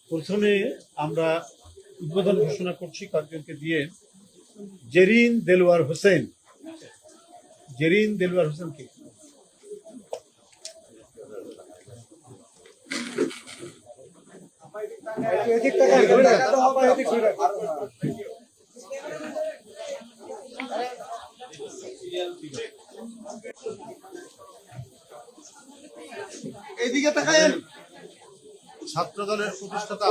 প্রথমে আমরা উদ্বোধন ঘোষণা করছি কয়েকজনকে দিয়ে। জেরিন দেলোয়ার হোসেন, জেরিন দেলোয়ার হোসেনকে এইদিকে তাকায়েন। ছাত্র দলের প্রতিষ্ঠাতা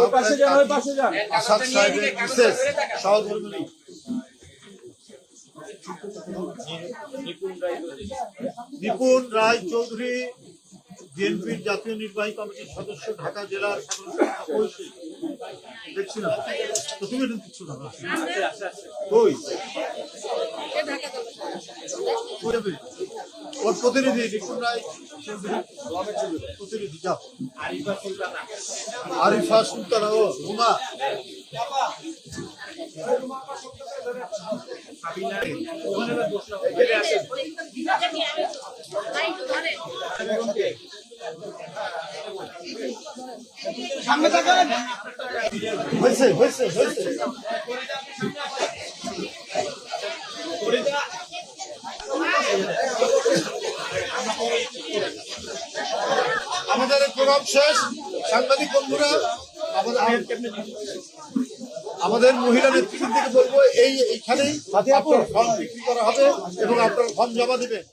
আসাদ সাহেবের বিশেষ সহধর্মিণী নিপুণ রায় চৌধুরী, বিএনপির জাতীয় নির্বাহী কমিটির সদস্য, ঢাকা জেলার দেখছি না তো, তুমি কিছু না ওই ওর প্রতিনিধি নিপুণ রায় প্রতিনিধি, যাও। আরিফা সুলতানা, ও রুমা, সামনে তাকান। হয়েছে হয়েছে হয়েছে। আমাদের প্রোগ্রাম শেষ। সাংবাদিক বন্ধুরা, আমাদের মহিলা নেতৃত্ব থেকে বলবো এইখানেই আপনার ফর্ম বিক্রি করা হবে এবং আপনার ফর্ম জমা দিবেন।